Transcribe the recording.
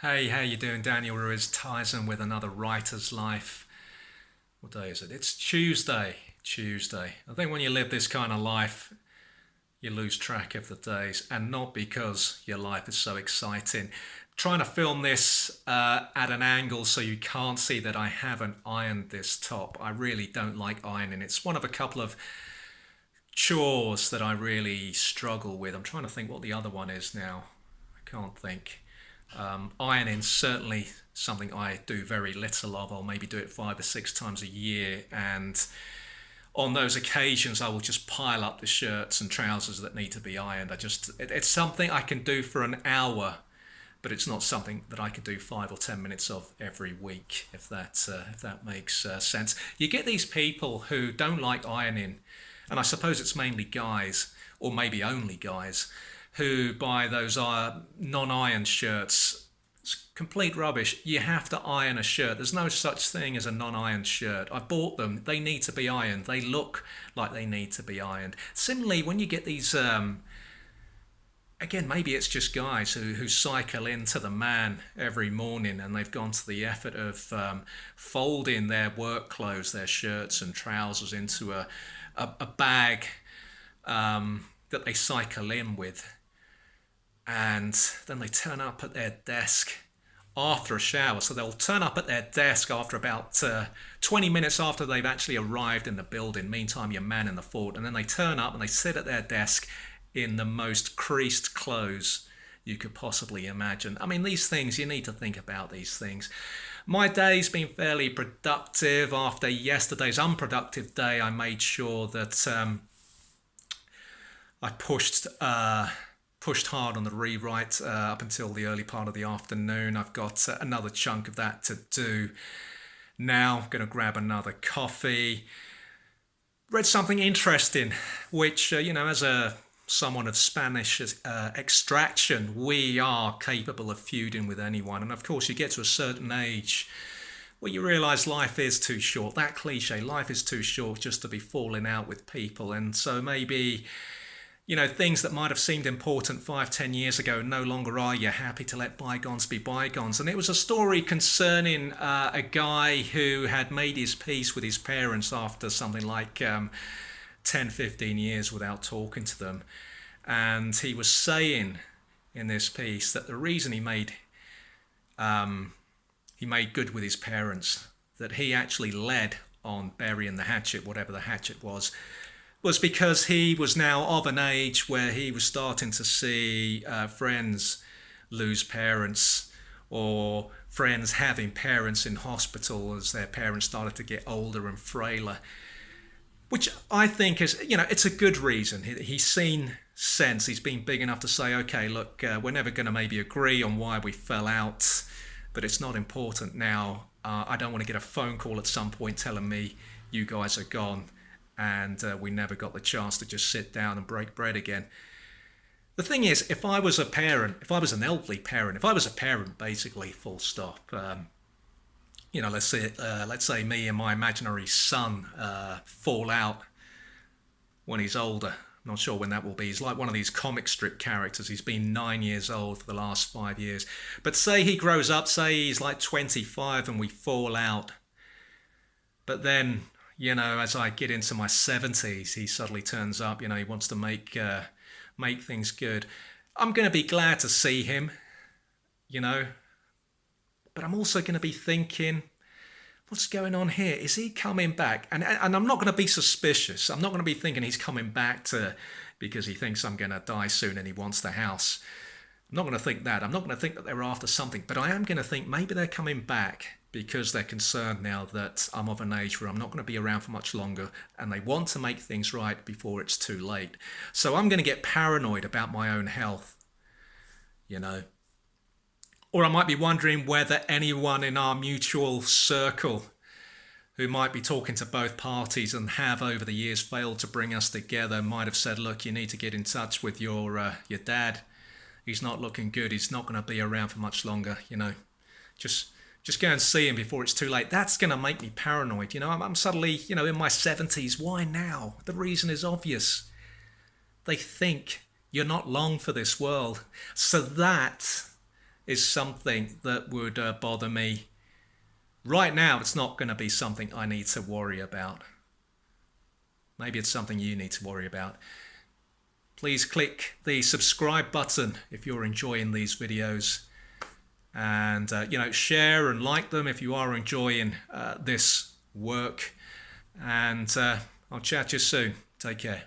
Hey, how you doing? Daniel Ruiz Tyson with another Writer's Life. What day is it? It's Tuesday. Tuesday. I think when you live this kind of life, you lose track of the days, and not because your life is so exciting. Trying to film this at an angle so you can't see that I haven't ironed this top. I really don't like ironing. It's one of a couple of chores that I really struggle with. I'm trying to think what the other one is now. I can't think. Ironing certainly something I do very little of. I'll maybe do it 5 or 6 times a year, and on those occasions I will just pile up the shirts and trousers that need to be ironed. It's something I can do for an hour, but it's not something that I can do 5 or 10 minutes of every week. If that makes sense. You get these people who don't like ironing, and I suppose it's mainly guys, or maybe only guys, who buy those non-iron shirts. It's complete rubbish. You have to iron a shirt. There's no such thing as a non-iron shirt. I bought them. They need to be ironed. They look like they need to be ironed. Similarly, when you get these, again, maybe it's just guys who cycle into the man every morning and they've gone to the effort of folding their work clothes, their shirts and trousers into a bag that they cycle in with, and then they turn up at their desk after a shower. So they'll turn up at their desk after about 20 minutes after they've actually arrived in the building. Meantime, you're manning the fort. And then they turn up and they sit at their desk in the most creased clothes you could possibly imagine. I mean, these things, you need to think about these things. My day's been fairly productive. After yesterday's unproductive day, I made sure that I pushed hard on the rewrite up until the early part of the afternoon. I've got another chunk of that to do now. I'm going to grab another coffee. Read something interesting, which, as a someone of Spanish extraction, we are capable of feuding with anyone. And of course, you get to a certain age where you realise life is too short. That cliche, life is too short just to be falling out with people. And so maybe things that might have seemed important 5, 10 years ago no longer are. You're happy to let bygones be bygones. And it was a story concerning a guy who had made his peace with his parents after something like 10, 15 years without talking to them. And he was saying in this piece that the reason he made good with his parents, that he actually led on burying the hatchet, whatever the hatchet was because he was now of an age where he was starting to see friends lose parents, or friends having parents in hospital as their parents started to get older and frailer, which I think is, it's a good reason. He's seen sense. He's been big enough to say, okay, look, we're never going to maybe agree on why we fell out, but it's not important now. I don't want to get a phone call at some point telling me you guys are gone, and we never got the chance to just sit down and break bread again. The thing is, if I was a parent, if I was an elderly parent, if I was a parent, basically, full stop. Let's say me and my imaginary son fall out when he's older. I'm not sure when that will be. He's like one of these comic strip characters. He's been 9 years old for the last 5 years. But say he grows up, say he's like 25 and we fall out. But then, as I get into my 70s, he suddenly turns up, he wants to make things good. I'm going to be glad to see him, you know, but I'm also going to be thinking, what's going on here? Is he coming back? And I'm not going to be suspicious. I'm not going to be thinking he's coming back because he thinks I'm going to die soon and he wants the house. I'm not going to think that. I'm not going to think that they're after something, but I am going to think maybe they're coming back because they're concerned now that I'm of an age where I'm not going to be around for much longer, and they want to make things right before it's too late. So I'm going to get paranoid about my own health, you know. Or I might be wondering whether anyone in our mutual circle who might be talking to both parties and have over the years failed to bring us together might have said, look, you need to get in touch with your dad. He's not looking good. He's not going to be around for much longer, Just go and see him before it's too late. That's going to make me paranoid. I'm suddenly, in my 70s. Why now? The reason is obvious. They think you're not long for this world. So that is something that would bother me. Right now, it's not going to be something I need to worry about. Maybe it's something you need to worry about. Please click the subscribe button if you're enjoying these videos, and share and like them if you are enjoying this work. And I'll chat to you soon. Take care.